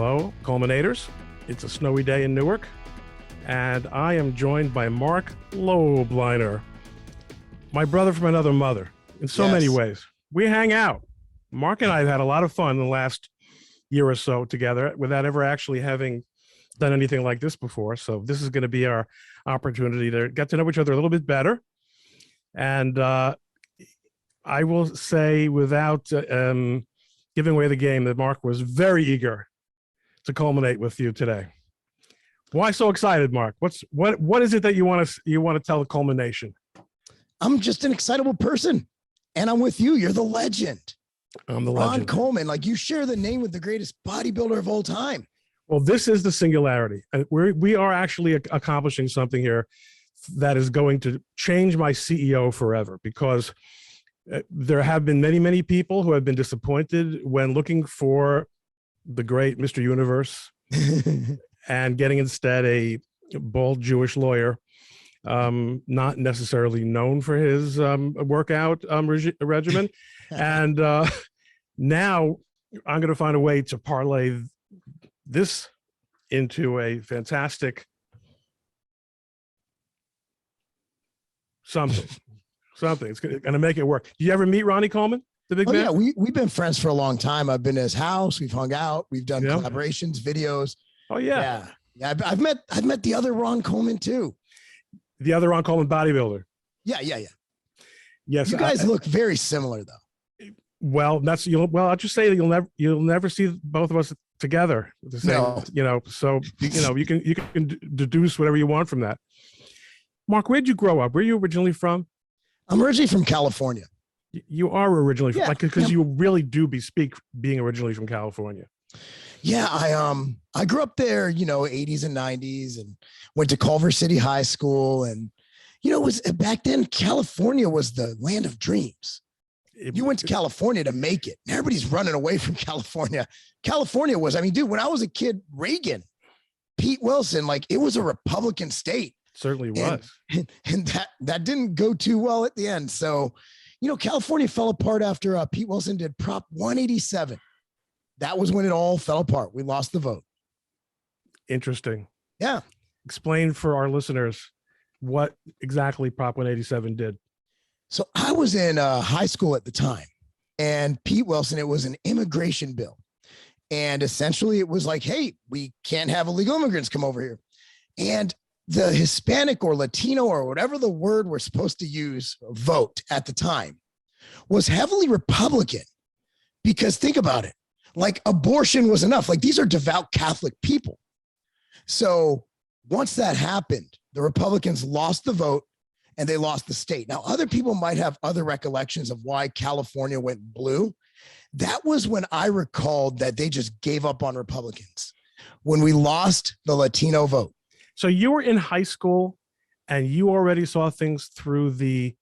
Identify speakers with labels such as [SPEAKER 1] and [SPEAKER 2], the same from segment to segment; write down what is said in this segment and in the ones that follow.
[SPEAKER 1] Hello, Culminators. It's a snowy day in Newark, and I am joined by Marc Lobliner, my brother from another mother, in so many ways. We hang out. Marc and I have had a lot of fun in the last year or so together without ever actually having done anything like this before. So this is going to be our opportunity to get to know each other a little bit better. And I will say, without giving away the game, that Marc was very eager to culminate with you today. Why so excited, Marc? What is it that you want to tell the ColemanNation?
[SPEAKER 2] I'm just an excitable person, and I'm with you. You're the legend.
[SPEAKER 1] I'm the legend.
[SPEAKER 2] Ron Coleman, like, you share the name with the greatest bodybuilder of all time.
[SPEAKER 1] Well, this is the singularity. And we are actually accomplishing something here that is going to change my CEO forever, because there have been many, many people who have been disappointed when looking for the great Mr. Universe and getting instead a bald Jewish lawyer, not necessarily known for his workout regimen. And now I'm going to find a way to parlay this into a fantastic something. It's going to make it work. Do you ever meet Ronnie Coleman, the big man?
[SPEAKER 2] Yeah, we've been friends for a long time. I've been to his house. We've hung out. We've done collaborations, videos.
[SPEAKER 1] Oh yeah.
[SPEAKER 2] I've met the other Ron Coleman too.
[SPEAKER 1] The other Ron Coleman bodybuilder.
[SPEAKER 2] Yeah.
[SPEAKER 1] Yes,
[SPEAKER 2] you guys look very similar though.
[SPEAKER 1] Well, I'll just say that you'll never see both of us together. The same,
[SPEAKER 2] no.
[SPEAKER 1] So you can deduce whatever you want from that. Marc, where'd you grow up? Where are you originally from?
[SPEAKER 2] I'm originally from California.
[SPEAKER 1] You are originally from, because you really do bespeak being originally from California.
[SPEAKER 2] Yeah, I grew up there, 80s and 90s, and went to Culver City High School, and it was back then California was the land of dreams. You went to California to make it. Everybody's running away from California. California was, dude, when I was a kid, Reagan, Pete Wilson, like, it was a Republican state.
[SPEAKER 1] Certainly was.
[SPEAKER 2] And that didn't go too well at the end. So, California fell apart after Pete Wilson did Prop 187. That was when it all fell apart. We lost the vote.
[SPEAKER 1] Interesting.
[SPEAKER 2] Yeah.
[SPEAKER 1] Explain for our listeners what exactly Prop 187 did.
[SPEAKER 2] So I was in high school at the time, and Pete Wilson, it was an immigration bill. And essentially it was like, hey, we can't have illegal immigrants come over here. And the Hispanic or Latino or whatever the word we're supposed to use, vote at the time, was heavily Republican. Because think about it, like, abortion was enough. Like, these are devout Catholic people. So once that happened, the Republicans lost the vote and they lost the state. Now, other people might have other recollections of why California went blue. That was when I recalled that they just gave up on Republicans when we lost the Latino vote.
[SPEAKER 1] So you were in high school and you already saw things through the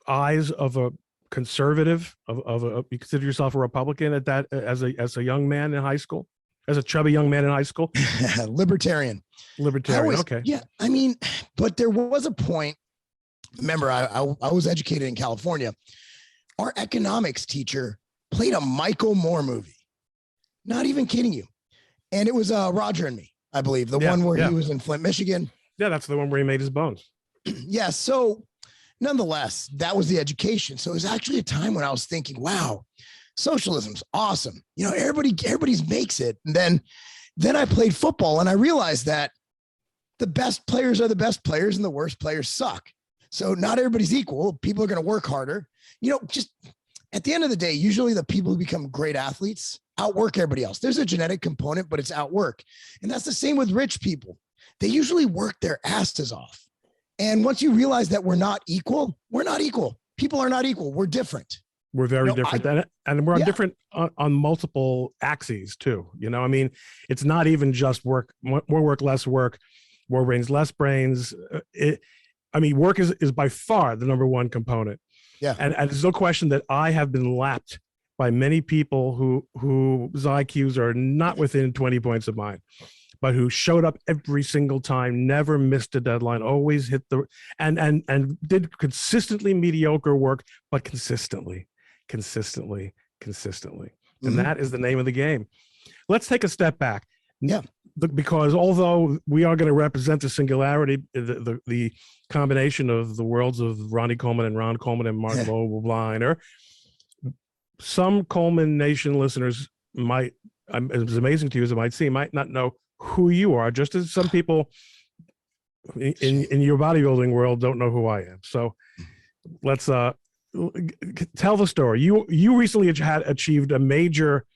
[SPEAKER 1] eyes of a conservative, you consider yourself a Republican at that, as a young man in high school, as a chubby young man in high school?
[SPEAKER 2] Libertarian.
[SPEAKER 1] Okay.
[SPEAKER 2] Yeah. But there was a point. Remember, I was educated in California. Our economics teacher played a Michael Moore movie. Not even kidding you. And it was Roger and Me, I believe, the one where he was in Flint, Michigan.
[SPEAKER 1] Yeah, that's the one where he made his bones.
[SPEAKER 2] Yeah. So nonetheless, that was the education. So it was actually a time when I was thinking, wow, socialism's awesome. Everybody's makes it. And then I played football and I realized that the best players are the best players and the worst players suck. So not everybody's equal. People are going to work harder. Just at the end of the day, usually the people who become great athletes outwork everybody else. There's a genetic component, but it's outwork. And that's the same with rich people. They usually work their asses off. And once you realize that we're not equal, we're not equal. People are not equal. We're different.
[SPEAKER 1] We're very different. And we're on different on multiple axes too. It's not even just work, more work, less work, more brains, less brains. Work is by far the number one component.
[SPEAKER 2] Yeah.
[SPEAKER 1] And there's no question that I have been lapped by many people whose IQs are not within 20 points of mine, but who showed up every single time, never missed a deadline, always hit and did consistently mediocre work, but consistently. And that is the name of the game. let's take a step back.
[SPEAKER 2] Yeah.
[SPEAKER 1] Because although we are going to represent the singularity, the combination of the worlds of Ronnie Coleman and Ron Coleman and Marc Lobliner, some ColemanNation listeners might, as amazing to you as it might seem, might not know who you are, just as some people in your bodybuilding world don't know who I am. So let's tell the story. You recently had achieved a major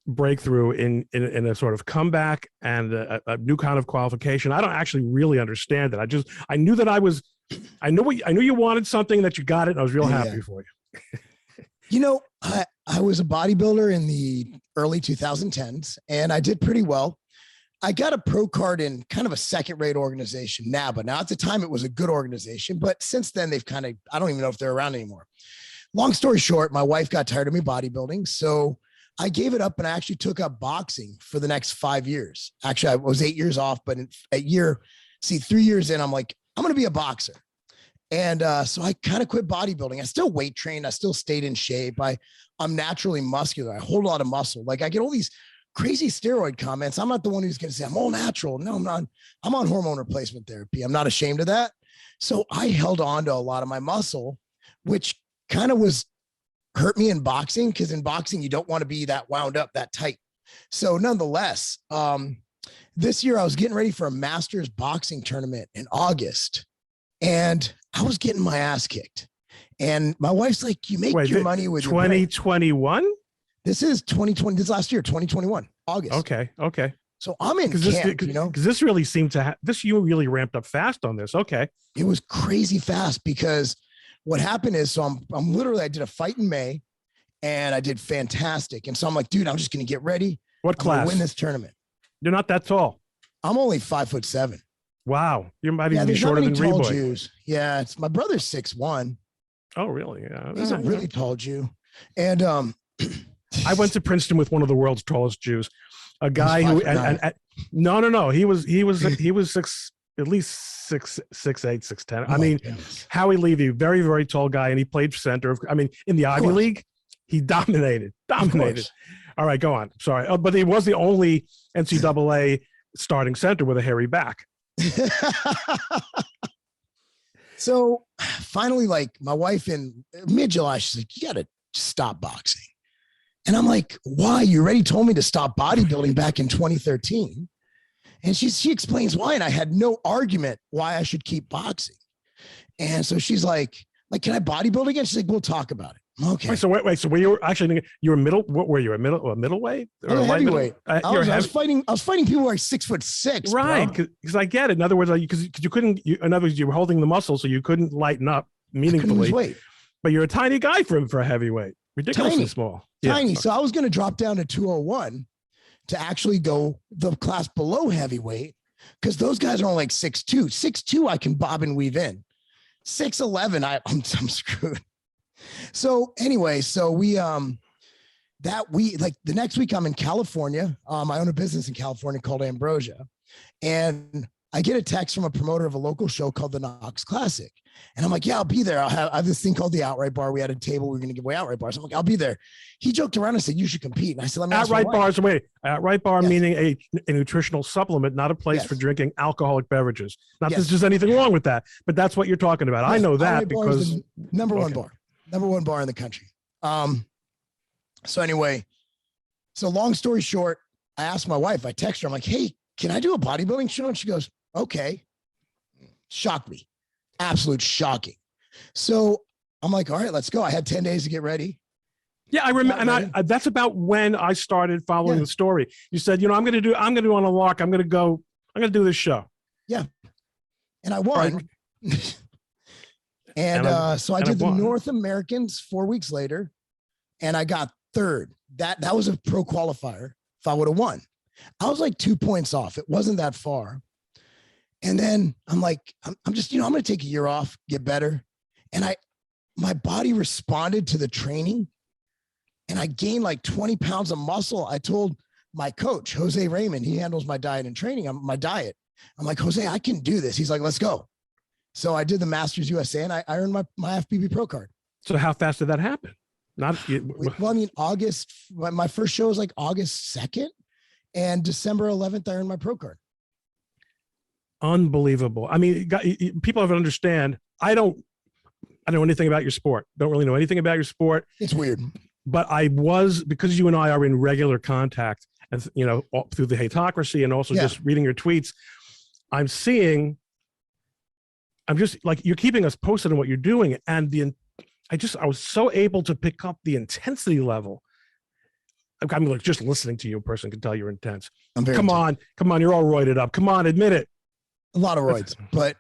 [SPEAKER 1] breakthrough in a sort of comeback and a new kind of qualification. I don't actually really understand it. I knew that I knew you wanted something, that you got it, and I was real happy for you.
[SPEAKER 2] You know, I was a bodybuilder in the early 2010s, and I did pretty well. I got a pro card in kind of a second-rate organization now, but now at the time it was a good organization. But since then, they've kind of, I don't even know if they're around anymore. Long story short, my wife got tired of me bodybuilding, so I gave it up and I actually took up boxing for the next 5 years. Actually, I was 8 years off, but 3 years in, I'm like, I'm going to be a boxer. And so I kind of quit bodybuilding. I still weight trained. I still stayed in shape. I'm naturally muscular. I hold a lot of muscle. Like I get all these crazy steroid comments. I'm not the one who's going to say I'm all natural. No, I'm not. I'm on hormone replacement therapy. I'm not ashamed of that. So I held on to a lot of my muscle, which kind of hurt me in boxing, because in boxing, you don't want to be that wound up, that tight. So nonetheless, this year I was getting ready for a Masters boxing tournament in August, and I was getting my ass kicked. And my wife's like, you make your money with
[SPEAKER 1] 2021?
[SPEAKER 2] This is 2020. This last year, 2021, August.
[SPEAKER 1] Okay.
[SPEAKER 2] So I'm in camp,
[SPEAKER 1] because this really seemed to you really ramped up fast on this. Okay.
[SPEAKER 2] It was crazy fast, because what happened is, so I'm literally, I did a fight in May and I did fantastic. And so I'm like, dude, I'm just going to get ready.
[SPEAKER 1] What class?
[SPEAKER 2] Win this tournament.
[SPEAKER 1] You're not that tall.
[SPEAKER 2] I'm only 5'7".
[SPEAKER 1] Wow. You might even be shorter than Reboy.
[SPEAKER 2] Jews. Yeah. It's my brother's 6'1".
[SPEAKER 1] Oh, really? Yeah.
[SPEAKER 2] He's a really tall Jew. And
[SPEAKER 1] I went to Princeton with one of the world's tallest Jews, a guy who, no. He was at least 6'8", 6'10". I mean, goodness. Howie Levy, very, very tall guy. And he played center. In the Ivy League, he dominated. All right, go on. Sorry. But he was the only NCAA starting center with a hairy back.
[SPEAKER 2] So finally, like my wife in mid-July, she's like, you got to stop boxing. And I'm like, why? You already told me to stop bodybuilding back in 2013. And she explains why. And I had no argument why I should keep boxing. And so she's like, can I bodybuild again? She's like, we'll talk about it. Okay.
[SPEAKER 1] So were you actually, you were middle, what were you, a middleweight? Or
[SPEAKER 2] a heavyweight. I was fighting people like 6'6".
[SPEAKER 1] Right. Because I get it. In other words, because you couldn't, in other words, you were holding the muscle, so you couldn't lighten up meaningfully.
[SPEAKER 2] Weight. But
[SPEAKER 1] you're a tiny guy for a heavyweight. Ridiculously small.
[SPEAKER 2] Tiny. Yeah. So I was going to drop down to 201 to actually go the class below heavyweight, because those guys are only like 6'2". 6'2", I can bob and weave in. 6'11", I'm screwed. So anyway, so the next week I'm in California. I own a business in California called Ambrosia, and I get a text from a promoter of a local show called the Knox Classic. And I'm like, yeah, I'll be there. I have this thing called the Outright Bar. We had a table. We were going to give away Outright Bars. I'm like, I'll be there. He joked around and said, you should compete. And I said, let me
[SPEAKER 1] Outright Bars. Wait, Outright Bar, yes. Meaning a nutritional supplement, not a place for drinking alcoholic beverages. Not that there's anything wrong with that, but that's what you're talking about. Yes. I know that because
[SPEAKER 2] number one bar in the country. So anyway, so long story short, I asked my wife, I text her, I'm like, hey, can I do a bodybuilding show? And she goes, okay. Shocked me. Absolute shocking. So I'm like, all right, let's go. I had 10 days to get ready.
[SPEAKER 1] Yeah, I remember. And that's about when I started following the story. You said, I'm going to do on a lark. I'm going to do this show.
[SPEAKER 2] Yeah. And I won. And so I did the North Americans 4 weeks later, and I got third. That was a pro qualifier. If I would have won, I was like 2 points off. It wasn't that far. And then I'm like, I'm just, I'm going to take a year off, get better. And my body responded to the training, and I gained like 20 pounds of muscle. I told my coach, Jose Raymond, he handles my diet and training, my diet. I'm like, Jose, I can do this. He's like, let's go. So I did the Masters USA, and I earned my FBB Pro card.
[SPEAKER 1] So how fast did that happen? Not
[SPEAKER 2] Well, I mean, August, my first show was like August 2nd, and December 11th, I earned my pro card.
[SPEAKER 1] unbelievable. I mean, people have to understand. I don't know anything about your sport. Don't really know anything about your sport.
[SPEAKER 2] It's weird.
[SPEAKER 1] But I was, because you and I are in regular contact, and through the Hatocracy and also just reading your tweets, I'm just like, you're keeping us posted on what you're doing, and I was so able to pick up the intensity level. I mean, like, just listening to you, a person can tell you're intense. Come on, you're all roided up. Come on, admit it.
[SPEAKER 2] A lot of roids, but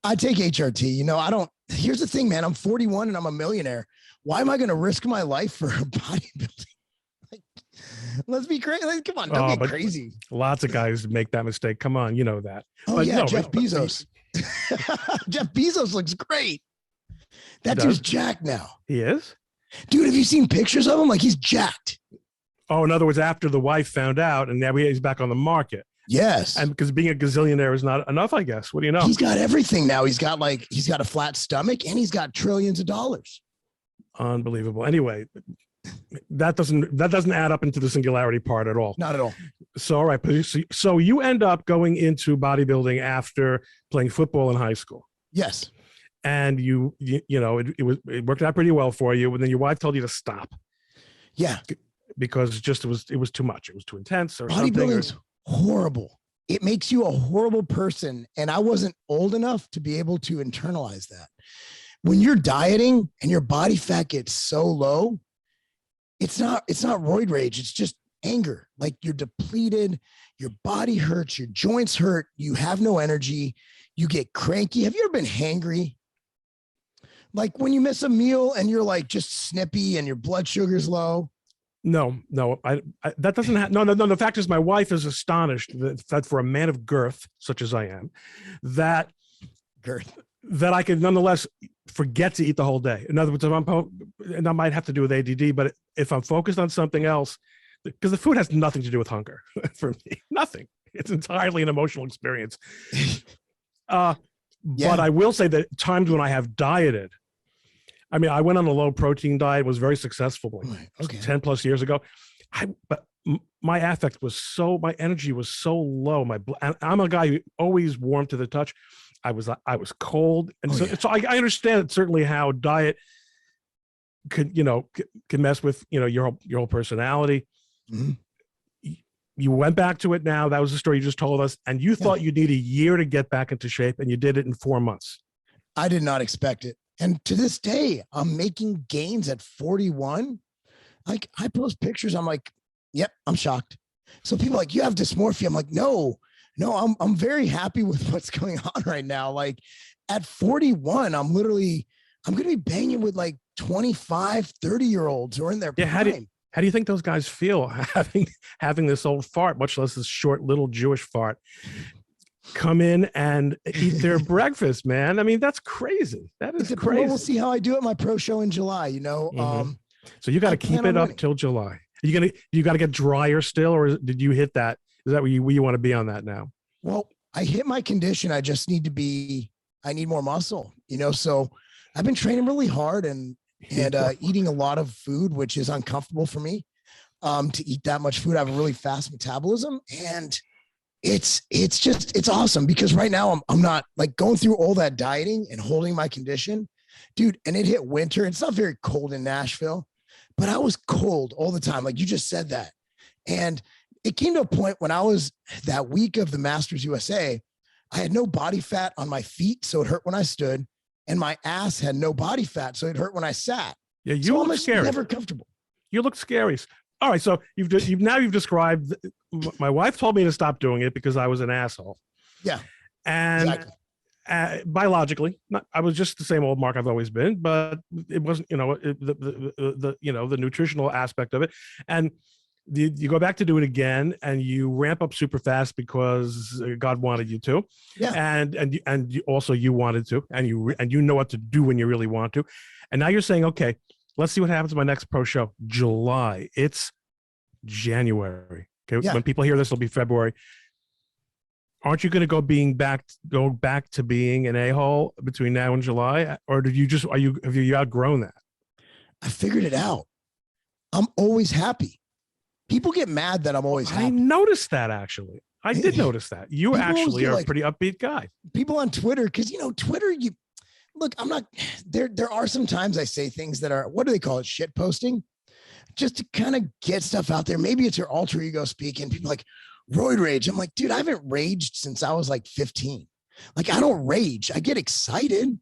[SPEAKER 2] I take HRT. Here's the thing, man. I'm 41 and I'm a millionaire. Why am I going to risk my life for bodybuilding? Like, let's be crazy. Like, come on, don't get crazy.
[SPEAKER 1] Lots of guys make that mistake. Come on, you know that.
[SPEAKER 2] Oh, but yeah, Jeff Bezos. Jeff Bezos looks great. That dude's jacked now.
[SPEAKER 1] He is?
[SPEAKER 2] Dude, have you seen pictures of him? Like, he's jacked.
[SPEAKER 1] Oh, in other words, after the wife found out, and now he's back on the market.
[SPEAKER 2] Yes.
[SPEAKER 1] And because being a gazillionaire is not enough, I guess. What do you know?
[SPEAKER 2] He's got everything now. He's got a flat stomach, and he's got trillions of dollars.
[SPEAKER 1] Unbelievable. Anyway, that doesn't add up into the singularity part at all.
[SPEAKER 2] Not at all.
[SPEAKER 1] So, all right. So you end up going into bodybuilding after playing football in high school.
[SPEAKER 2] Yes.
[SPEAKER 1] And it worked out pretty well for you. And then your wife told you to stop.
[SPEAKER 2] Yeah.
[SPEAKER 1] Because it was too much. It was too intense or
[SPEAKER 2] bodybuilding's horrible. It makes you a horrible person. And I wasn't old enough to be able to internalize that. When you're dieting and your body fat gets so low, it's not roid rage. It's just anger. Like, you're depleted, your body hurts, your joints hurt, you have no energy, you get cranky. Have you ever been hangry? Like, when you miss a meal and you're like just snippy and your blood sugar's low.
[SPEAKER 1] No, that doesn't happen. No. The fact is, my wife is astonished that for a man of girth, such as I am, that I can nonetheless forget to eat the whole day. In other words, and I might have to do with ADD, but if I'm focused on something else, because the food has nothing to do with hunger for me, nothing. It's entirely an emotional experience. But I will say that times when I have dieted, I mean, I went on a low protein diet, was very successful, 10 plus years ago. But my affect was my energy was so low. I'm a guy who always warm to the touch. I was cold. And so I understand certainly how diet could mess with, your whole personality.
[SPEAKER 2] Mm-hmm.
[SPEAKER 1] You went back to it now. That was the story you just told us. And you thought you'd need a year to get back into shape, and you did it in 4 months.
[SPEAKER 2] I did not expect it. And to this day, I'm making gains at 41. Like, I post pictures. I'm like, yep, I'm shocked. So people are like, you have dysmorphia. I'm like, no, I'm very happy with what's going on right now. Like, at 41, I'm going to be banging with like 25, 30-year-olds who are in their prime.
[SPEAKER 1] How do you think those guys feel having this old fart, much less this short little Jewish fart, come in and eat their breakfast, man? I mean, that's crazy. That is crazy.
[SPEAKER 2] We'll see how I do at my pro show in July,
[SPEAKER 1] Mm-hmm. So you got to keep it up till July. You got to get drier still, or did you hit that? Is that where you want to be on that now?
[SPEAKER 2] Well, I hit my condition. I just need I need more muscle, so I've been training really hard and eating a lot of food, which is uncomfortable for me, to eat that much food. I have a really fast metabolism, and it's awesome because right now I'm not like going through all that dieting and holding my condition, dude. And it hit winter. It's not very cold in Nashville, but I was cold all the time. Like you just said that. And it came to a point when I was that week of the Masters USA, I had no body fat on my feet. So it hurt when I stood, and my ass had no body fat. So it hurt when I sat.
[SPEAKER 1] Yeah. You look scary.
[SPEAKER 2] Never comfortable.
[SPEAKER 1] You look scary. All right. So you've described, my wife told me to stop doing it because I was an asshole.
[SPEAKER 2] Yeah.
[SPEAKER 1] And
[SPEAKER 2] exactly.
[SPEAKER 1] Biologically, I was just the same old Mark I've always been, but it wasn't, the nutritional aspect of it. And you go back to do it again, and you ramp up super fast because God wanted you to.
[SPEAKER 2] Yeah.
[SPEAKER 1] And you wanted to, and you know what to do when you really want to. And now you're saying, okay, let's see what happens to my next pro show. July. It's January. Okay. Yeah. When people hear this, it'll be February. Aren't you going to go back to being an a-hole between now and July? Or have you outgrown that?
[SPEAKER 2] I figured it out. I'm always happy. People get mad that I'm always happy.
[SPEAKER 1] I noticed that actually. I did notice that. You actually are a pretty upbeat guy.
[SPEAKER 2] People on Twitter, because Twitter, I'm not there. There are some times I say things that are, what do they call it? Shit posting, just to kind of get stuff out there. Maybe it's your alter ego speaking. People like roid rage. I'm like, dude, I haven't raged since I was like 15. Like, I don't rage. I get excited.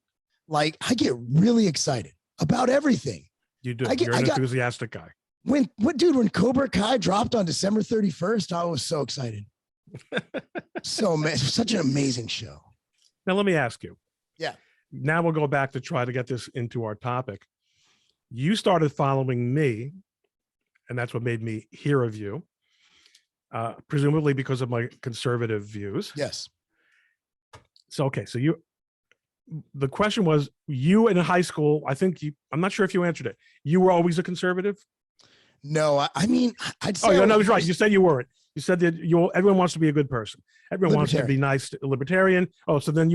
[SPEAKER 2] Like, I get really excited about everything.
[SPEAKER 1] You do. You're an enthusiastic guy.
[SPEAKER 2] When Cobra Kai dropped on December 31st, I was so excited. Such an amazing show.
[SPEAKER 1] Now, let me ask you.
[SPEAKER 2] Yeah.
[SPEAKER 1] Now we'll go back to try to get this into our topic. You started following me, and that's what made me hear of you, presumably because of my conservative views.
[SPEAKER 2] Yes.
[SPEAKER 1] So, okay. So the question was, you in high school, I'm not sure if you answered it. You were always a conservative?
[SPEAKER 2] No, I'd say.
[SPEAKER 1] Oh, no, that's right. You said you weren't. You said that everyone wants to be a good person. Everyone wants to be nice, libertarian. Oh, so then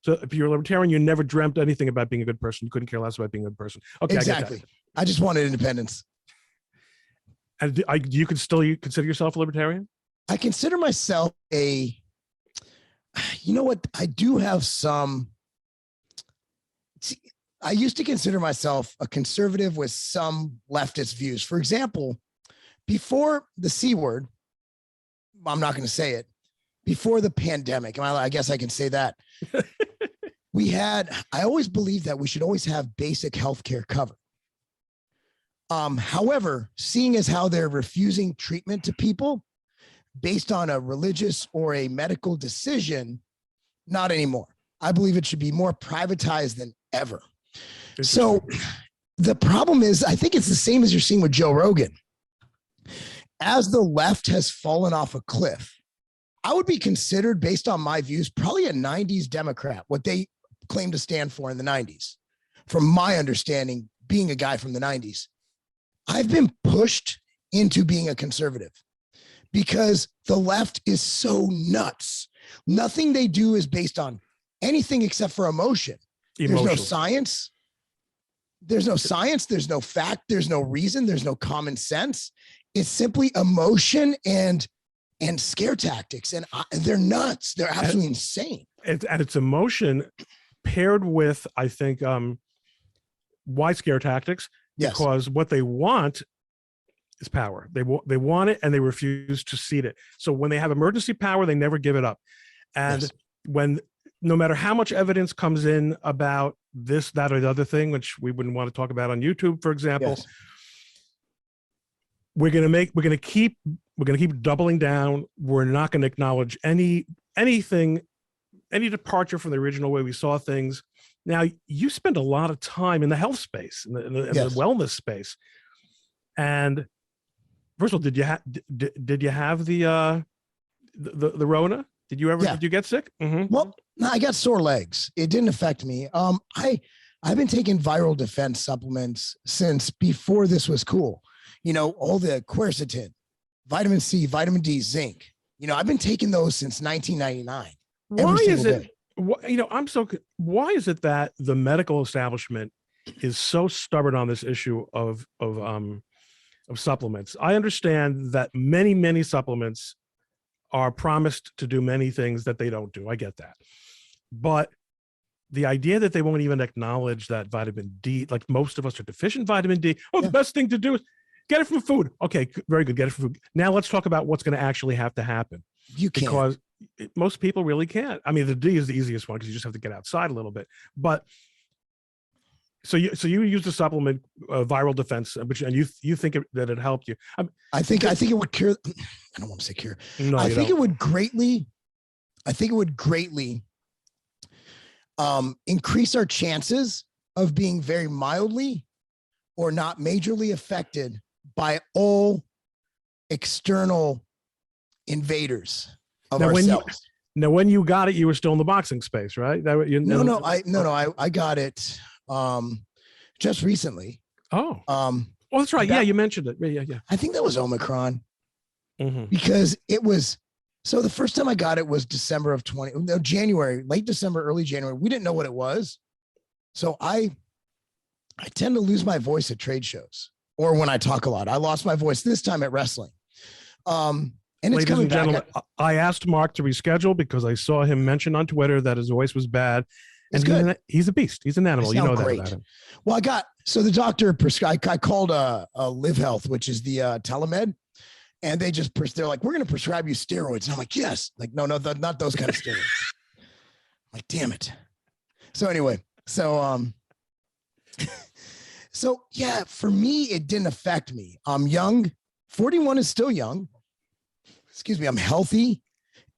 [SPEAKER 1] so if you're a libertarian, you never dreamt anything about being a good person. You couldn't care less about being a good person. Okay,
[SPEAKER 2] exactly. I just wanted independence.
[SPEAKER 1] And do you consider yourself a libertarian?
[SPEAKER 2] I consider myself you know what? I do have some. I used to consider myself a conservative with some leftist views. For example, before the C word, I'm not going to say it, before the pandemic, I guess I can say that, I always believed that we should always have basic healthcare covered. However, seeing as how they're refusing treatment to people based on a religious or a medical decision, not anymore. I believe it should be more privatized than ever. So the problem is, I think it's the same as you're seeing with Joe Rogan. As the left has fallen off a cliff, I would be considered, based on my views, probably a 90s Democrat, what they claim to stand for in the 90s. From my understanding, being a guy from the 90s, I've been pushed into being a conservative because the left is so nuts. Nothing they do is based on anything except for emotion. There's no science. There's no science. There's no fact. There's no reason. There's no common sense. It's simply emotion and scare tactics. And they're nuts. They're absolutely insane.
[SPEAKER 1] And it's emotion paired with, I think, why scare tactics?
[SPEAKER 2] Yes.
[SPEAKER 1] Because what they want is power. They want it and they refuse to cede it. So when they have emergency power, they never give it up. And no matter how much evidence comes in about this, that, or the other thing, which we wouldn't want to talk about on YouTube, for example, we're going to keep doubling down. We're not going to acknowledge anything, any departure from the original way we saw things. Now, you spend a lot of time in the health space, in the wellness space. And first of all, did you have the Rona? Did you get sick? Mm-hmm.
[SPEAKER 2] Well, no, I got sore legs. It didn't affect me. I've been taking viral defense supplements since before this was cool. All the quercetin, vitamin C, vitamin D, zinc. I've been taking those since 1999.
[SPEAKER 1] Why is it? Why is it that the medical establishment is so stubborn on this issue of supplements? I understand that many supplements are promised to do many things that they don't do. I get that. But the idea that they won't even acknowledge that vitamin D, like most of us are deficient vitamin D. The best thing to do is get it from food. Okay, very good. Get it from food. Now let's talk about what's going to actually have to happen.
[SPEAKER 2] You can't.
[SPEAKER 1] Because most people really can't. I mean, the D is the easiest one because you just have to get outside a little bit. But so you use the supplement viral defense, and you think that it helped you.
[SPEAKER 2] I think it would cure. I don't want to say cure.
[SPEAKER 1] No,
[SPEAKER 2] I think it would greatly increase our chances of being very mildly or not majorly affected by all external invaders of ourselves.
[SPEAKER 1] When you got it, you were still in the boxing space, right?
[SPEAKER 2] I got it just recently.
[SPEAKER 1] Oh, that's right. You mentioned it. Yeah.
[SPEAKER 2] I think that was Omicron because it was. So the first time I got it was December of January, late December, early January. We didn't know what it was. So I I tend to lose my voice at trade shows or when I talk a lot. I lost my voice this time at wrestling. And it's
[SPEAKER 1] Ladies
[SPEAKER 2] coming
[SPEAKER 1] and gentlemen,
[SPEAKER 2] back.
[SPEAKER 1] I asked Mark to reschedule because I saw him mention on Twitter that his voice was bad.
[SPEAKER 2] It's
[SPEAKER 1] And
[SPEAKER 2] good.
[SPEAKER 1] he's a beast. He's an animal. You know that
[SPEAKER 2] Great.
[SPEAKER 1] about him.
[SPEAKER 2] Well, so the doctor prescribed, I called a Live Health, which is the telemed. And they're like, we're going to prescribe you steroids. And I'm like, yes. Like, no, not those kind of steroids. I'm like, damn it. So anyway, so yeah, for me, it didn't affect me. I'm young. 41 is still young. Excuse me. I'm healthy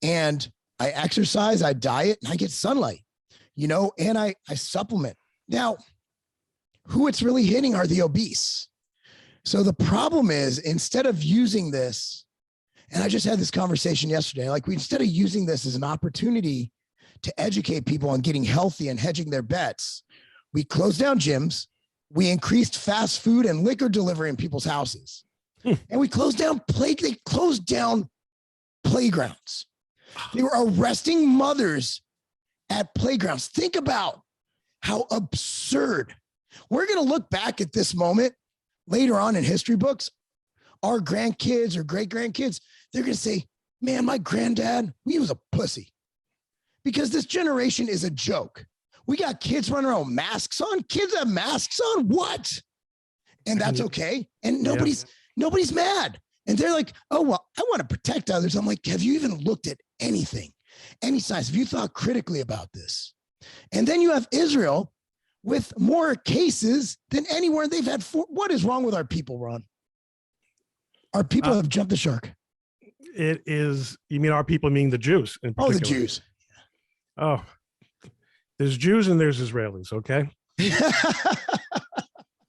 [SPEAKER 2] and I exercise, I diet, and I get sunlight, and I supplement. Now, who it's really hitting are the obese. So the problem is, instead of using this, and I just had this conversation yesterday, instead of using this as an opportunity to educate people on getting healthy and hedging their bets, we closed down gyms, we increased fast food and liquor delivery in people's houses, and we closed down playgrounds. They were arresting mothers at playgrounds. Think about how absurd. We're going to look back at this moment later on in history books. Our grandkids or great grandkids, they're going to say, man, my granddad, he was a pussy. Because this generation is a joke. We got kids running around with masks on. Kids have masks on. What? And that's okay. And nobody's mad. And they're like, oh, well, I want to protect others. I'm like, have you even looked at anything, any science? Have you thought critically about this? And then you have Israel with more cases than anywhere they've had. What is wrong with our people, Ron? Our people have jumped the shark.
[SPEAKER 1] It is, you mean our people, meaning the Jews in particular?
[SPEAKER 2] Oh, the Jews.
[SPEAKER 1] Oh, there's Jews and there's Israelis, okay?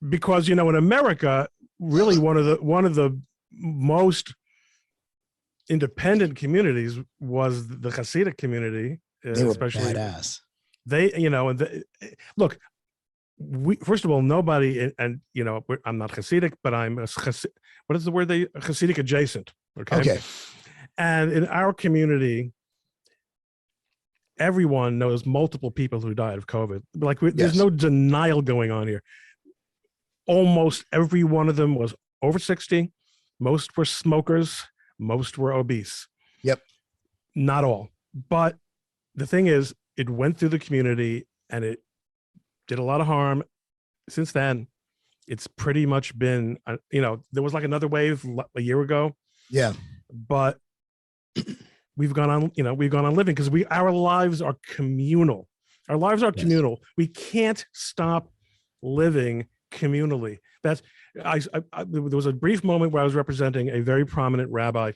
[SPEAKER 1] Because, in America, really one of the most independent communities was the Hasidic community.
[SPEAKER 2] They were
[SPEAKER 1] especially
[SPEAKER 2] badass.
[SPEAKER 1] Look, first of all, nobody, and I'm not Hasidic, but I'm what is the word? Hasidic adjacent. Okay. And in our community, everyone knows multiple people who died of COVID. There's no denial going on here. Almost every one of them was over 60. Most were smokers. Most were obese.
[SPEAKER 2] Yep.
[SPEAKER 1] Not all. But the thing is, it went through the community and it did a lot of harm. Since then, it's pretty much been, there was another wave a year ago.
[SPEAKER 2] Yeah.
[SPEAKER 1] But we've gone on living because our lives are communal. Our lives are communal. We can't stop living communally. There was a brief moment where I was representing a very prominent rabbi.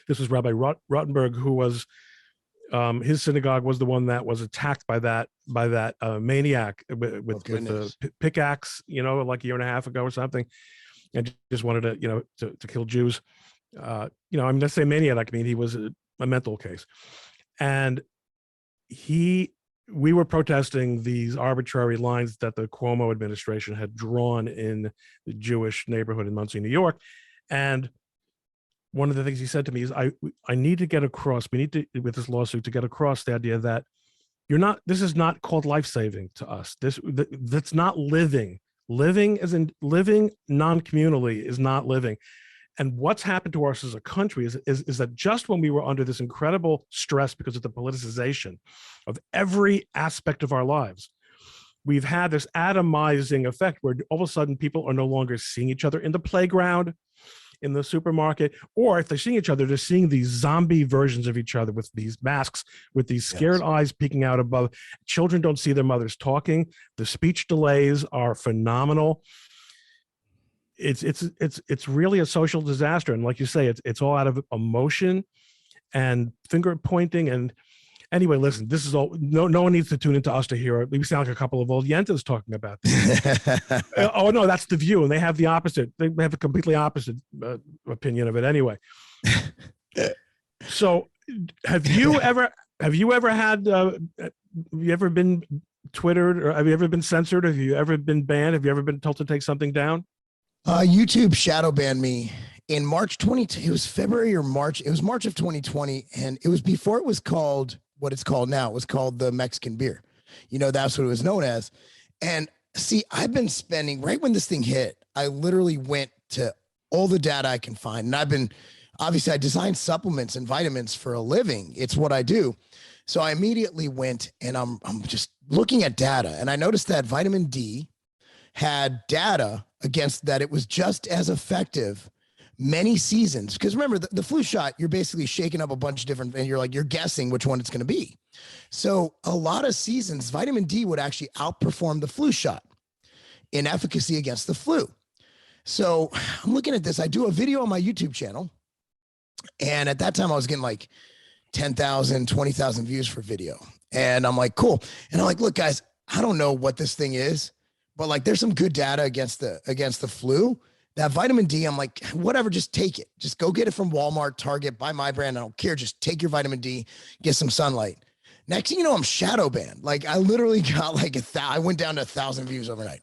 [SPEAKER 1] This was Rabbi Rottenberg, who was his synagogue was the one that was attacked by that maniac with the pickaxe, like a year and a half ago or something, and just wanted to kill Jews. Let's say maniac. I mean, he was a mental case, and we were protesting these arbitrary lines that the Cuomo administration had drawn in the Jewish neighborhood in Muncie, New York. And one of the things he said to me is, I need to get across, we need to, with this lawsuit, to get across the idea that this is not called life-saving to us. That's not living. Living as in living non-communally is not living. And what's happened to us as a country is that just when we were under this incredible stress because of the politicization of every aspect of our lives, we've had this atomizing effect where all of a sudden people are no longer seeing each other in the playground, in the supermarket, or if they're seeing each other, they're seeing these zombie versions of each other with these masks, with these scared eyes peeking out above. Children don't see their mothers talking. The speech delays are phenomenal. It's really a social disaster, and like you say, it's all out of emotion and finger pointing. And anyway, listen, this is all. No one needs to tune into us to hear it. We sound like a couple of old yentas talking about this. Oh no, that's the View, and they have the opposite. They have a completely opposite opinion of it anyway. So, have you ever had? Have you ever been Twittered, or have you ever been censored? Have you ever been banned? Have you ever been told to take something down?
[SPEAKER 2] YouTube shadow banned me in March 22. It was February or March. It was March of 2020. And it was before it was called what it's called now. It was called the Mexican beer. That's what it was known as. And See, I've been spending right when this thing hit, I literally went to all the data I can find. And obviously I design supplements and vitamins for a living. It's what I do. So I immediately went and I'm just looking at data, and I noticed that vitamin D had data against that. It was just as effective many seasons. Because remember, the flu shot, you're basically shaking up a bunch of different, and you're guessing which one it's going to be. So a lot of seasons, vitamin D would actually outperform the flu shot in efficacy against the flu. So I'm looking at this. I do a video on my YouTube channel. And at that time I was getting like 10,000, 20,000 views for video. And I'm like, cool. And I'm like, look, guys, I don't know what this thing is, but like, there's some good data against the flu. That vitamin D, I'm like, whatever, just take it. Just go get it from Walmart, Target, buy my brand. I don't care. Just take your vitamin D, get some sunlight. Next thing you know, I'm shadow banned. Like I literally got like I went down to 1,000 views overnight.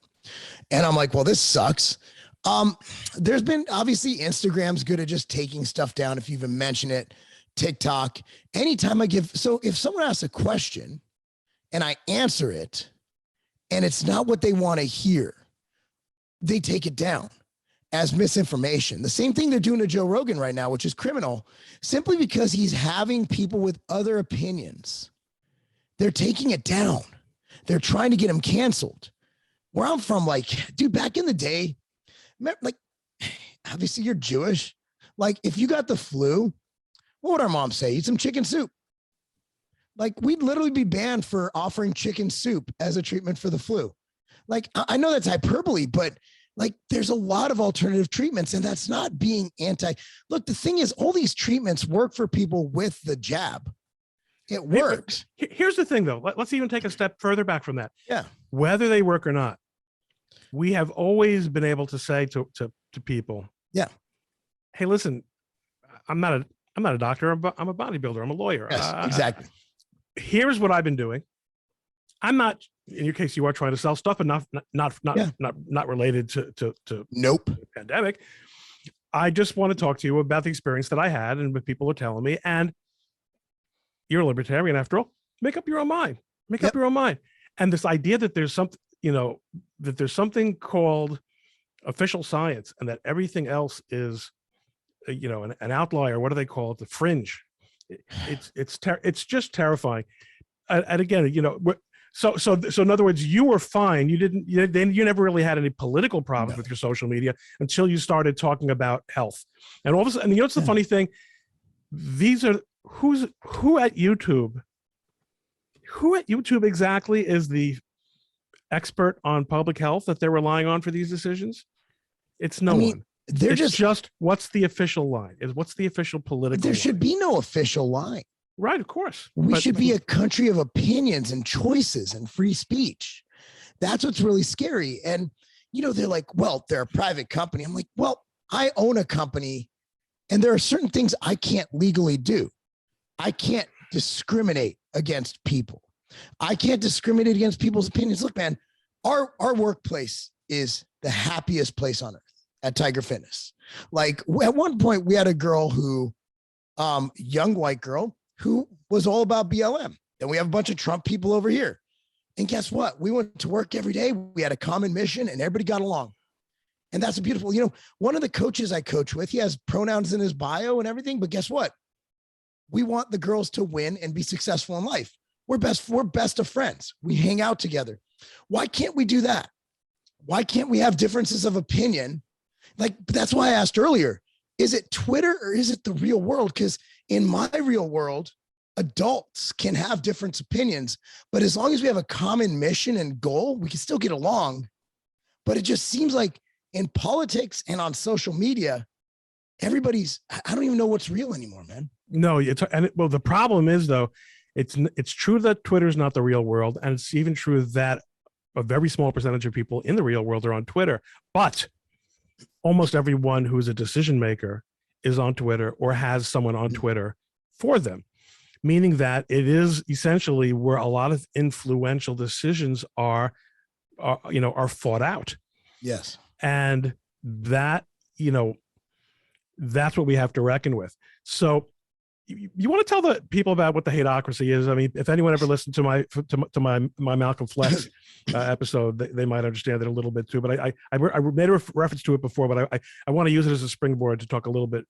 [SPEAKER 2] And I'm like, well, this sucks. There's been obviously Instagram's good at just taking stuff down if you even mention it. TikTok, anytime I give. So if someone asks a question and I answer it and it's not what they want to hear, they take it down as misinformation. The same thing they're doing to Joe Rogan right now, which is criminal, simply because he's having people with other opinions. They're taking it down. They're trying to get him canceled. Where I'm from, like, dude, back in the day, like, obviously you're Jewish. Like, if you got the flu, what would our mom say? Eat some chicken soup. Like, we'd literally be banned for offering chicken soup as a treatment for the flu. Like, I know that's hyperbole, but like, there's a lot of alternative treatments, and that's not being Look, the thing is, all these treatments work for people with the jab. It works.
[SPEAKER 1] Here's the thing, though. Let's even take a step further back from that.
[SPEAKER 2] Yeah.
[SPEAKER 1] Whether they work or not, we have always been able to say to people,
[SPEAKER 2] yeah,
[SPEAKER 1] hey, listen, I'm not a doctor. I'm a bodybuilder. I'm a lawyer.
[SPEAKER 2] Yes, exactly.
[SPEAKER 1] Here's what I've been doing. I'm not, in your case, you are trying to sell stuff, and not related to
[SPEAKER 2] nope.
[SPEAKER 1] the pandemic. I just want to talk to you about the experience that I had and what people are telling me. And you're a libertarian after all. Make up your own mind. Make up your own mind. And this idea that there's something, that there's something called official science, and that everything else is, an outlier. What do they call it? The fringe. It's just terrifying. And again, so in other words, you were fine. You never really had any political problems with your social media until you started talking about health. And all of a sudden, what's the funny thing? These are who at YouTube exactly is the expert on public health that they're relying on for these decisions? It's no one. It's just what's the official line? What's the official political line?
[SPEAKER 2] There should be no official line.
[SPEAKER 1] Right, of course.
[SPEAKER 2] We should be a country of opinions and choices and free speech. That's what's really scary. And, they're like, well, they're a private company. I'm like, well, I own a company, and there are certain things I can't legally do. I can't discriminate against people. I can't discriminate against people's opinions. Look, man, our workplace is the happiest place on earth at Tiger Fitness. Like, at one point we had a girl who, young white girl, who was all about BLM. And we have a bunch of Trump people over here. And guess what? We went to work every day. We had a common mission, and everybody got along. And that's a beautiful, one of the coaches I coach with, he has pronouns in his bio and everything, but guess what? We want the girls to win and be successful in life. We're best of friends. We hang out together. Why can't we do that? Why can't we have differences of opinion? Like, that's why I asked earlier, is it Twitter or is it the real world? Because in my real world, adults can have different opinions, but as long as we have a common mission and goal, we can still get along. But it just seems like in politics and on social media, I don't even know what's real anymore, man.
[SPEAKER 1] No, the problem is, though, it's true that Twitter's not the real world. And it's even true that a very small percentage of people in the real world are on Twitter, but almost everyone who is a decision maker is on Twitter or has someone on Twitter for them, meaning that it is essentially where a lot of influential decisions are fought out.
[SPEAKER 2] Yes.
[SPEAKER 1] And that, that's what we have to reckon with. So you want to tell the people about what the hateocracy is? I mean, if anyone ever listened to my Malcolm Flex episode, they might understand it a little bit too. But I made a reference to it before, but I want to use it as a springboard to talk a little bit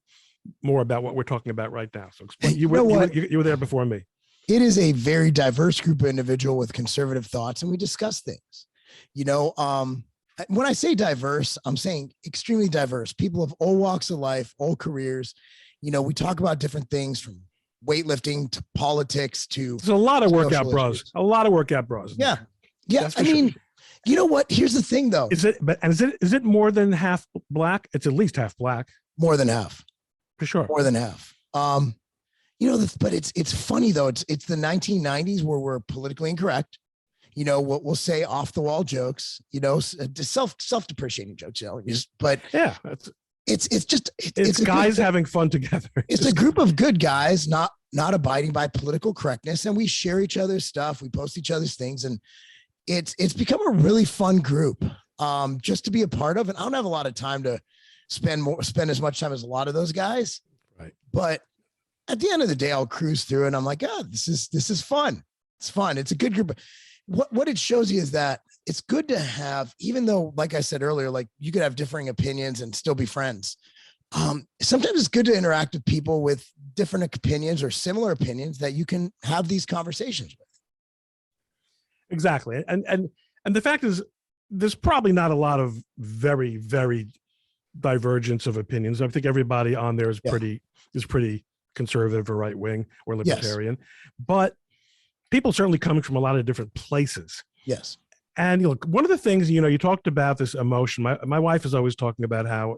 [SPEAKER 1] more about what we're talking about right now. So explain. You were there before me.
[SPEAKER 2] It is a very diverse group of individual with conservative thoughts, and we discuss things. When I say diverse, I'm saying extremely diverse. People of all walks of life, all careers. We talk about different things from weightlifting to politics to.
[SPEAKER 1] There's a lot of workout bros. Issues. A lot of workout bros.
[SPEAKER 2] Yeah. Yeah. I mean, you know what? Here's the thing though.
[SPEAKER 1] Is it more than half black? It's at least half black.
[SPEAKER 2] More than half.
[SPEAKER 1] For sure.
[SPEAKER 2] More than half. But it's funny though. It's the 1990s where we're politically incorrect. We'll say off the wall jokes, self-depreciating jokes, but
[SPEAKER 1] yeah, it's guys having fun together.
[SPEAKER 2] It's a group of good guys, not abiding by political correctness. And we share each other's stuff. We post each other's things. And it's become a really fun group just to be a part of. And I don't have a lot of time to spend as much time as a lot of those guys.
[SPEAKER 1] Right.
[SPEAKER 2] But at the end of the day, I'll cruise through and I'm like, this is fun. It's fun. It's a good group. What it shows you is that it's good to have, even though, like I said earlier, like you could have differing opinions and still be friends. Sometimes it's good to interact with people with different opinions or similar opinions that you can have these conversations with.
[SPEAKER 1] Exactly. And the fact is, there's probably not a lot of very, very divergence of opinions. I think everybody on there is pretty conservative or right wing or libertarian, yes. But people certainly coming from a lot of different places.
[SPEAKER 2] Yes.
[SPEAKER 1] And one of the things, you talked about this emotion. My wife is always talking about how,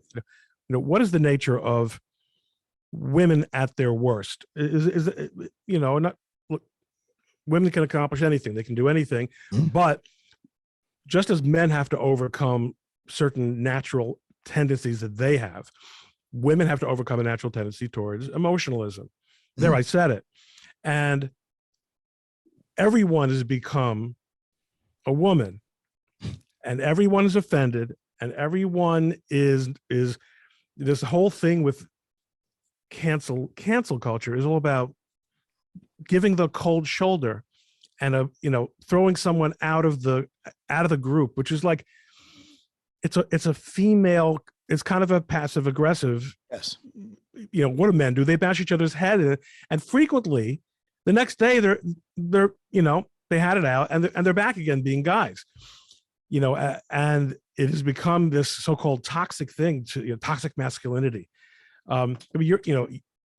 [SPEAKER 1] what is the nature of women at their worst? Is not look, women can accomplish anything. They can do anything, but just as men have to overcome certain natural tendencies that they have, women have to overcome a natural tendency towards emotionalism. There, I said it. And everyone has become a woman, and everyone is offended, and everyone is this whole thing with cancel culture is all about giving the cold shoulder and throwing someone out of the group, which is like it's a female. It's kind of a passive aggressive.
[SPEAKER 2] Yes.
[SPEAKER 1] What do men do? They bash each other's head, and frequently the next day they're they had it out and they're back again being guys, and it has become this so-called toxic thing to toxic masculinity. I mean,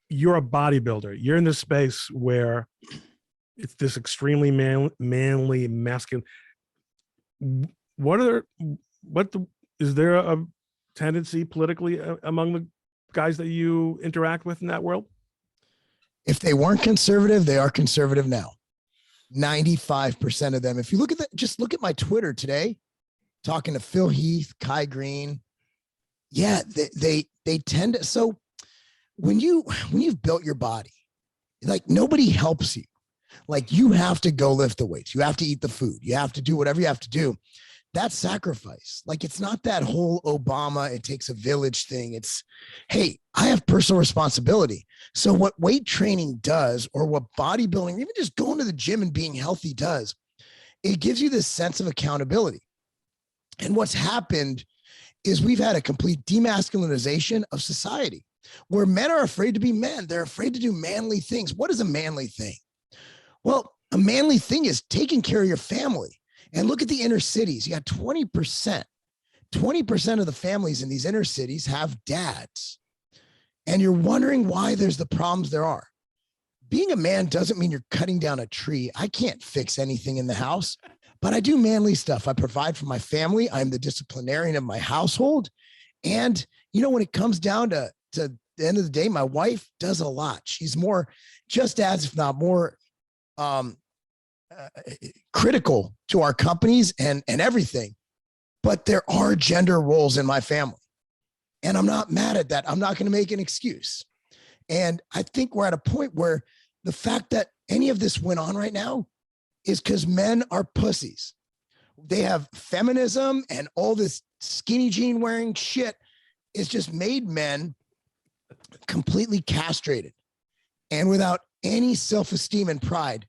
[SPEAKER 1] you're a bodybuilder. You're in this space where it's this extremely manly masculine. Is there a tendency politically among the guys that you interact with in that world?
[SPEAKER 2] If they weren't conservative, they are conservative now. 95% of them. If you just look at my Twitter today, talking to Phil Heath, Kai Green. Yeah, they tend to. So when you've built your body, like nobody helps you. Like you have to go lift the weights. You have to eat the food. You have to do whatever you have to do. That's sacrifice. Like it's not that whole Obama, it takes a village thing. It's, hey, I have personal responsibility. So what weight training does, or what bodybuilding, even just going to the gym and being healthy does, it gives you this sense of accountability. And what's happened is we've had a complete demasculinization of society where men are afraid to be men. They're afraid to do manly things. What is a manly thing? Well, a manly thing is taking care of your family. And look at the inner cities. You got 20% of the families in these inner cities have dads. And you're wondering why there's the problems there are. Being a man doesn't mean you're cutting down a tree. I can't fix anything in the house, but I do manly stuff. I provide for my family. I'm the disciplinarian of my household. And, when it comes down to the end of the day, my wife does a lot. She's more, just as, if not more, critical to our companies and everything, but there are gender roles in my family, and I'm not mad at that. I'm not going to make an excuse. And I think we're at a point where the fact that any of this went on right now is because men are pussies. They have feminism and all this skinny jean wearing shit. It's just made men completely castrated. and without any self-esteem and pride.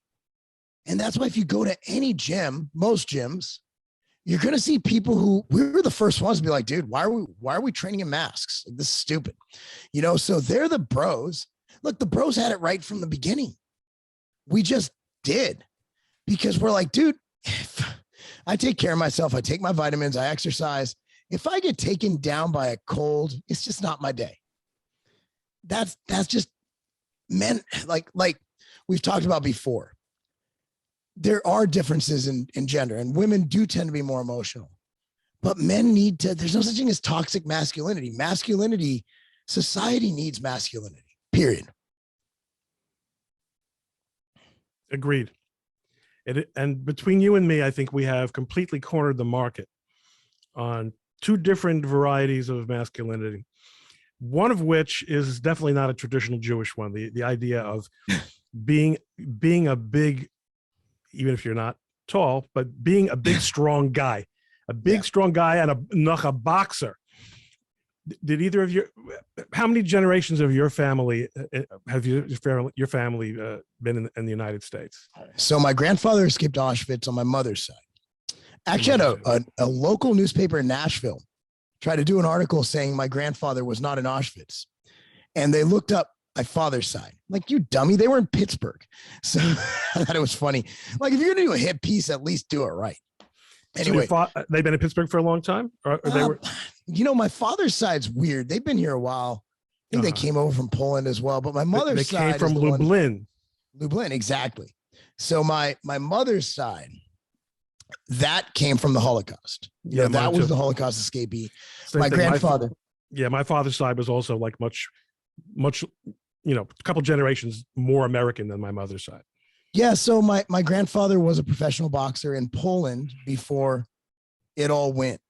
[SPEAKER 2] And that's why if you go to any gym, most gyms, you're going to see people who we were the first ones to be like, dude, why are we training in masks? Like, this is stupid. So they're the bros. Look, the bros had it right from the beginning. We just did, because we're like, dude, I take care of myself. I take my vitamins. I exercise. If I get taken down by a cold, it's just not my day. That's just men. Like we've talked about before, there are differences in gender, and women do tend to be more emotional, but men need to, there's no such thing as toxic masculinity. Society needs masculinity, period.
[SPEAKER 1] Agreed. And between you and me, I think we have completely cornered the market on two different varieties of masculinity. One of which is definitely not a traditional Jewish one. The idea of being a big, even if you're not tall, but being a big, strong guy, strong guy, and a boxer. Did either of how many generations of your family have your family been in the United States?
[SPEAKER 2] So my grandfather escaped Auschwitz on my mother's side. Actually, had a local newspaper in Nashville tried to do an article saying my grandfather was not in Auschwitz. And they looked up my father's side. Like, you dummy, they were in Pittsburgh. So I thought it was funny. Like, if you're going to do a hit piece, at least do it right. Anyway,
[SPEAKER 1] so they've been in Pittsburgh for a long time? Or they were?
[SPEAKER 2] My father's side's weird. They've been here a while. I think they came over from Poland as well. But my mother's side
[SPEAKER 1] came from Lublin.
[SPEAKER 2] Lublin, exactly. So my mother's side, that came from the Holocaust. Yeah, that was the Holocaust escapee. My grandfather.
[SPEAKER 1] My father's side was also like much, a couple generations more American than my mother's side.
[SPEAKER 2] Yeah. So my grandfather was a professional boxer in Poland before it all went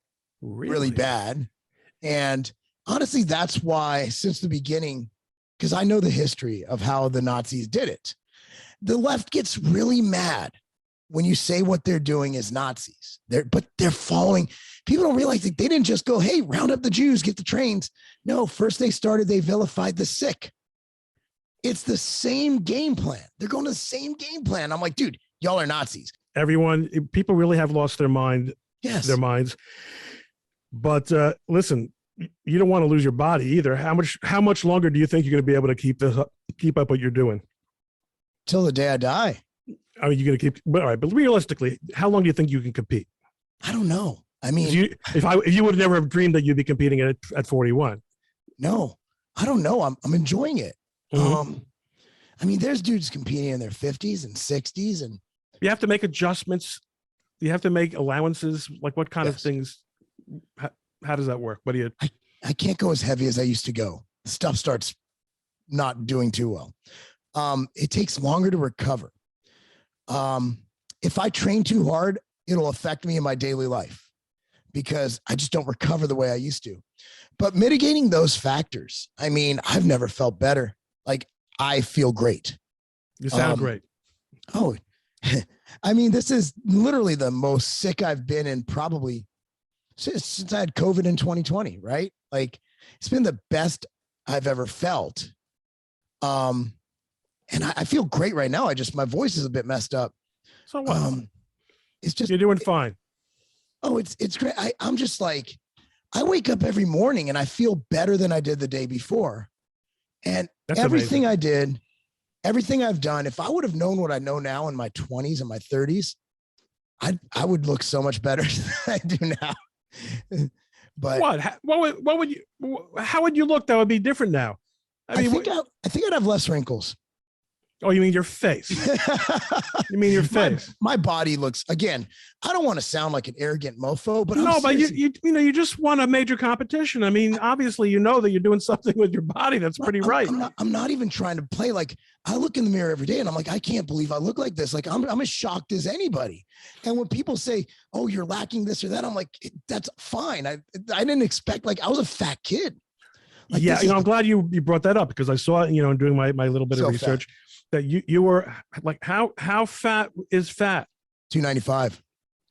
[SPEAKER 2] really bad. And honestly, that's why since the beginning, because I know the history of how the Nazis did it, the left gets really mad when you say what they're doing is Nazis. But they're following. People don't realize that they didn't just go, hey, round up the Jews, get the trains. No, first they vilified the sick. It's the same game plan. They're going to the same game plan. I'm like, dude, y'all are Nazis.
[SPEAKER 1] People really have lost their mind.
[SPEAKER 2] Yes.
[SPEAKER 1] Their minds. But listen, you don't want to lose your body either. How much longer do you think you're going to be able to keep up what you're doing?
[SPEAKER 2] Till the day I die.
[SPEAKER 1] I mean, you're going to keep, but all right. But realistically, how long do you think you can compete?
[SPEAKER 2] I don't know. I mean,
[SPEAKER 1] if you would never have dreamed that you'd be competing at 41.
[SPEAKER 2] No, I don't know. I'm enjoying it.
[SPEAKER 1] Mm-hmm.
[SPEAKER 2] I mean, there's dudes competing in their 50s and 60s, and
[SPEAKER 1] you have to make adjustments. You have to make allowances. Like, what kind of things? How does that work? What do you?
[SPEAKER 2] I can't go as heavy as I used to go. Stuff starts not doing too well. It takes longer to recover. If I train too hard, it'll affect me in my daily life because I just don't recover the way I used to. But mitigating those factors, I mean, I've never felt better. Like, I feel great.
[SPEAKER 1] You sound great.
[SPEAKER 2] Oh, I mean, this is literally the most sick I've been in probably since I had COVID in 2020, right? Like, it's been the best I've ever felt. And I feel great right now. My voice is a bit messed up.
[SPEAKER 1] So what?
[SPEAKER 2] It's just,
[SPEAKER 1] you're doing fine.
[SPEAKER 2] It's great. I'm just like, I wake up every morning and I feel better than I did the day before. And
[SPEAKER 1] that's
[SPEAKER 2] everything
[SPEAKER 1] amazing.
[SPEAKER 2] I did, everything I've done, if I would have known what I know now in my 20s and my 30s, I would look so much better than I do now. But
[SPEAKER 1] what would you? How would you look that would be different now?
[SPEAKER 2] I think I'd have less wrinkles.
[SPEAKER 1] Oh, you mean your face? You mean your face?
[SPEAKER 2] My body looks, again, I don't want to sound like an arrogant mofo, but
[SPEAKER 1] you just won a major competition. I mean, obviously, you know that you're doing something with your body that's pretty right.
[SPEAKER 2] I'm not even trying to play. Like, I look in the mirror every day and I'm like, I can't believe I look like this. Like, I'm as shocked as anybody. And when people say, oh, you're lacking this or that, I'm like, that's fine. I didn't expect, like, I was a fat kid.
[SPEAKER 1] Like, yeah, I'm glad you brought that up because I saw it, doing my little bit of research. Fat. That you were like, how fat is fat?
[SPEAKER 2] 295.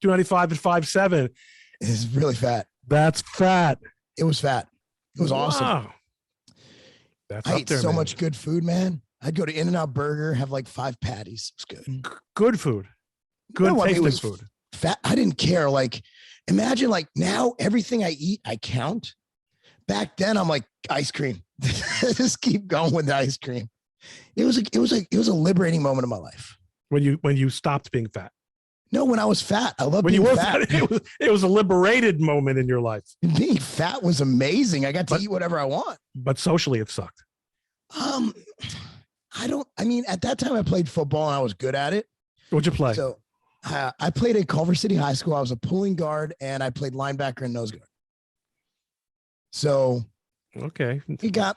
[SPEAKER 1] 295 to 5'7".
[SPEAKER 2] It's really fat.
[SPEAKER 1] That's fat.
[SPEAKER 2] It was fat. It was awesome.
[SPEAKER 1] That's
[SPEAKER 2] I ate so much good food, man. I'd go to In-N-Out Burger, have like 5 patties. It's good.
[SPEAKER 1] Good food. Good
[SPEAKER 2] No, I mean,
[SPEAKER 1] tasting
[SPEAKER 2] it was
[SPEAKER 1] food.
[SPEAKER 2] fat. I didn't care. Like, imagine like now everything I eat, I count. Back then, I'm like ice cream. Just keep going with the ice cream. It was a liberating moment of my life.
[SPEAKER 1] When you stopped being fat.
[SPEAKER 2] No, when I was fat, I loved
[SPEAKER 1] When
[SPEAKER 2] being
[SPEAKER 1] you were
[SPEAKER 2] fat.
[SPEAKER 1] fat, it was a liberated moment in your life.
[SPEAKER 2] Being fat was amazing. I got to eat whatever I want.
[SPEAKER 1] But socially, it sucked.
[SPEAKER 2] I mean, at that time I played football and I was good at it.
[SPEAKER 1] What'd you play?
[SPEAKER 2] So I played at Culver City High School. I was a pulling guard and I played linebacker and nose guard. So
[SPEAKER 1] okay,
[SPEAKER 2] you got,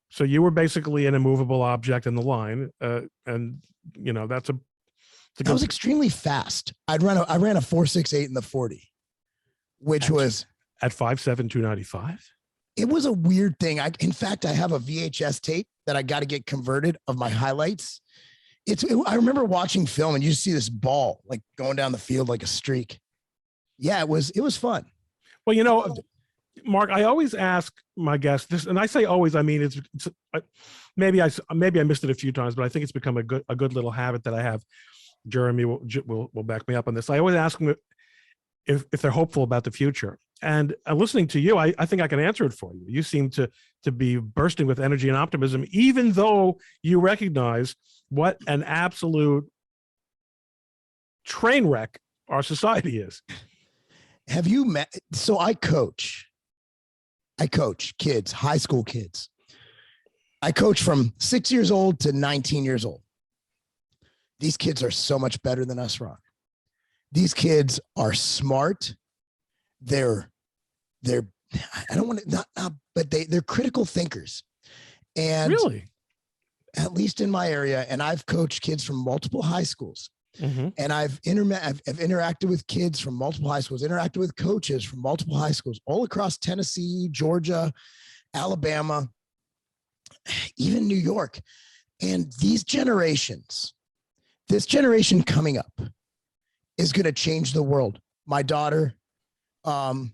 [SPEAKER 1] so you were basically an immovable object in the line. And I
[SPEAKER 2] was extremely fast. I ran a 4.68 in the 40, which was
[SPEAKER 1] at 5'7", 295.
[SPEAKER 2] It was a weird thing. In fact, I have a VHS tape that I got to get converted of my highlights. I remember watching film and you see this ball like going down the field like a streak. Yeah, it was fun.
[SPEAKER 1] Well, Mark, I always ask my guests this, and I say always. I mean, maybe I missed it a few times, but I think it's become a good little habit that I have. Jeremy will back me up on this. I always ask them if they're hopeful about the future. And listening to you, I think I can answer it for you. You seem to be bursting with energy and optimism, even though you recognize what an absolute train wreck our society is.
[SPEAKER 2] Have you met? So I coach kids, high school kids. I coach from 6 years old to 19 years old. These kids are so much better than us, Ron. These kids are smart. They're I don't want to not but they're critical thinkers. And
[SPEAKER 1] really,
[SPEAKER 2] at least in my area, and I've coached kids from multiple high schools. Mm-hmm. And I've interacted with kids from multiple high schools, interacted with coaches from multiple high schools all across Tennessee, Georgia, Alabama, even New York. And this generation coming up is going to change the world. My daughter, I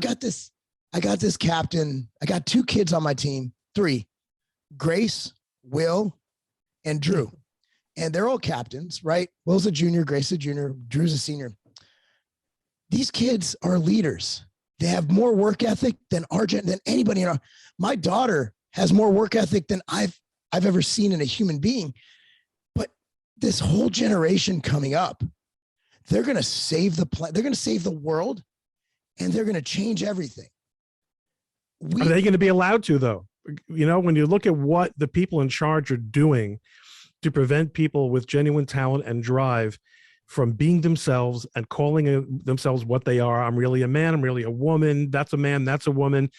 [SPEAKER 2] got this captain. I got 2 kids on my team, 3, Grace, Will, and Drew. And they're all captains, right? Will's a junior, Grace a junior, Drew's a senior. These kids are leaders. They have more work ethic than anybody. My daughter has more work ethic than I've ever seen in a human being. But this whole generation coming up, they're going to save the planet. They're going to save the world, and they're going to change everything.
[SPEAKER 1] Are they going to be allowed to, though? When you look at what the people in charge are doing to prevent people with genuine talent and drive from being themselves and calling themselves what they are. I'm really a man. I'm really a woman. That's a man. That's a woman.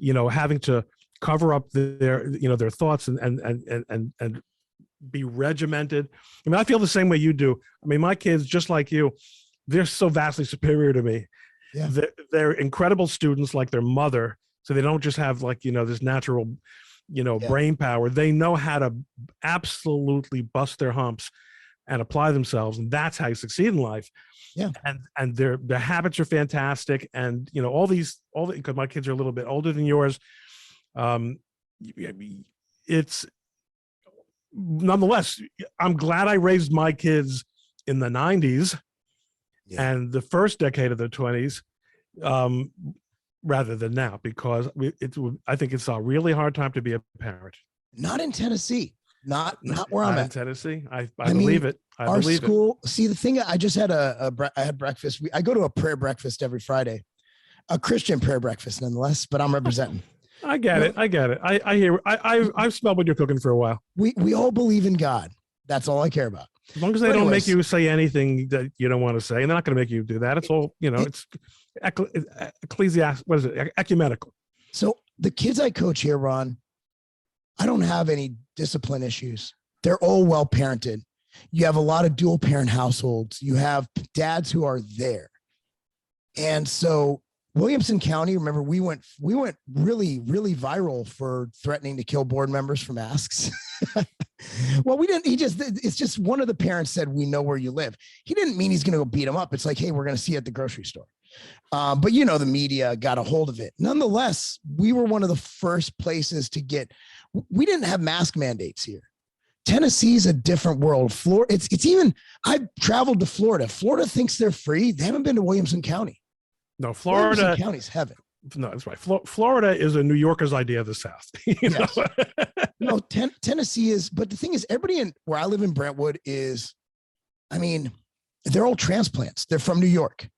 [SPEAKER 1] Having to cover up their thoughts and be regimented. I mean, I feel the same way you do. I mean, my kids, just like you, they're so vastly superior to me. Yeah. They're incredible students like their mother. So they don't just have this natural brain power. They know how to absolutely bust their humps and apply themselves. And that's how you succeed in life. Yeah. And their habits are fantastic. And, because my kids are a little bit older than yours. It's nonetheless, I'm glad I raised my kids in the 90s and the first decade of the 20s. Rather than now, because I think it's a really hard time to be a parent.
[SPEAKER 2] Not in Tennessee, not where I'm at.
[SPEAKER 1] In Tennessee, I believe it.
[SPEAKER 2] Our school. See, the thing, I just had I had breakfast. I go to a prayer breakfast every Friday, a Christian prayer breakfast, nonetheless. But I'm representing.
[SPEAKER 1] I get it. I hear. I've smelled what you're cooking for a while.
[SPEAKER 2] We all believe in God. That's all I care about.
[SPEAKER 1] As long as they don't make you say anything that you don't want to say, and they're not going to make you do that. It's all, it's ecclesiastic. What is it? Ecumenical.
[SPEAKER 2] So the kids I coach here, Ron, I don't have any discipline issues. They're all well parented. You have a lot of dual parent households. You have dads who are there. And so Williamson County, remember we went really, really viral for threatening to kill board members for masks. Well, we didn't, it's just one of the parents said, we know where you live. He didn't mean he's going to go beat him up. It's like, hey, we're going to see you at the grocery store. But the media got a hold of it. Nonetheless, we were one of the first places to we didn't have mask mandates here. Tennessee's a different world. Florida, it's even, I've traveled to Florida. Florida thinks they're free. They haven't been to Williamson County.
[SPEAKER 1] No, Florida.
[SPEAKER 2] Williamson County's heaven.
[SPEAKER 1] No, that's right. Florida is a New Yorker's idea of the South.
[SPEAKER 2] Yes. No, Tennessee is, but the thing is, everybody where I live in Brentwood is, they're all transplants. They're from New York.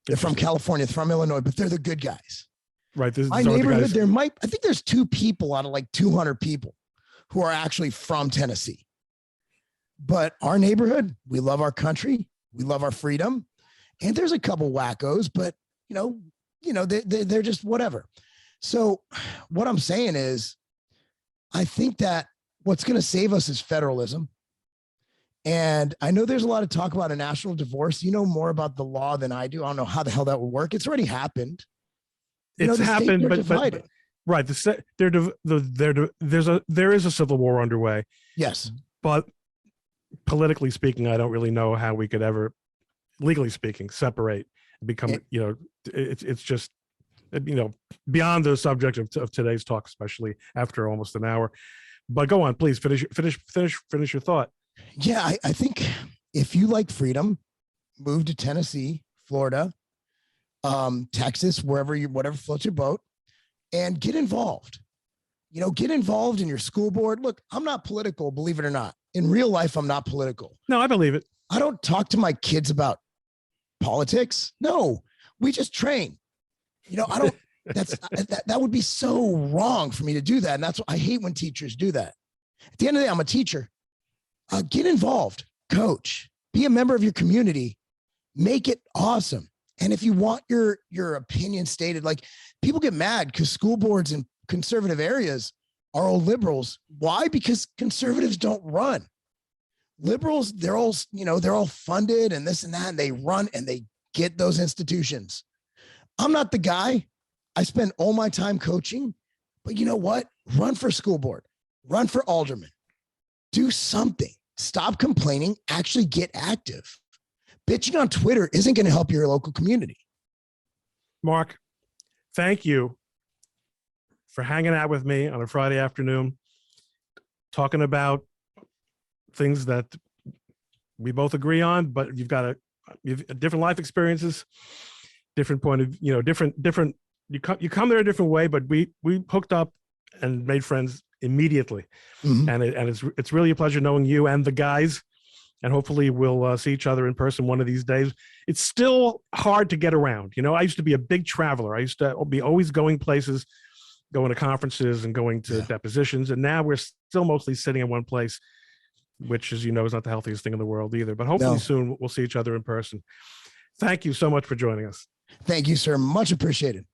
[SPEAKER 2] They're from California, they're from Illinois, but they're the good guys.
[SPEAKER 1] Right.
[SPEAKER 2] My neighborhood, I think there's 2 people out of like 200 people who are actually from Tennessee. But our neighborhood, we love our country. We love our freedom. And there's a couple wackos, but they're just whatever. So what I'm saying is, I think that what's going to save us is federalism. And I know there's a lot of talk about a national divorce. You know more about the law than I do. I don't know how the hell that would work. It's already happened.
[SPEAKER 1] It's happened, but right. There is a civil war underway.
[SPEAKER 2] Yes.
[SPEAKER 1] But politically speaking, I don't really know how we could ever, legally speaking, separate and become, it's just, beyond the subject of today's talk, especially after almost an hour. But go on, please finish your thought.
[SPEAKER 2] Yeah, I think if you like freedom, move to Tennessee, Florida, Texas, whatever floats your boat, and get involved. Get involved in your school board. Look, I'm not political, believe it or not. In real life, I'm not political.
[SPEAKER 1] No, I believe it.
[SPEAKER 2] I don't talk to my kids about politics. No, we just train. I don't, that would be so wrong for me to do that. And that's what I hate when teachers do that. At the end of the day, I'm a teacher. Get involved, coach, be a member of your community, make it awesome. And if you want your opinion stated, like people get mad because school boards in conservative areas are all liberals. Why? Because conservatives don't run. Liberals, they're all funded and this and that, and they run and they get those institutions. I'm not the guy. I spend all my time coaching, but you know what? Run for school board, run for alderman, do something. Stop complaining, actually get active. Bitching on Twitter isn't going to help your local community.
[SPEAKER 1] Mark, thank you for hanging out with me on a Friday afternoon, talking about things that we both agree on, but you've different life experiences, different point of, different, you come there a different way, but we hooked up and made friends immediately. Mm-hmm. And it's really a pleasure knowing you and the guys, and hopefully we'll see each other in person one of these days. It's still hard to get around. I used to be a big traveler. I used to be always going places, going to conferences and going to depositions. And now we're still mostly sitting in one place, which, as you know, is not the healthiest thing in the world either. But hopefully soon we'll see each other in person. Thank you so much for joining us.
[SPEAKER 2] Thank you, sir. Much appreciated.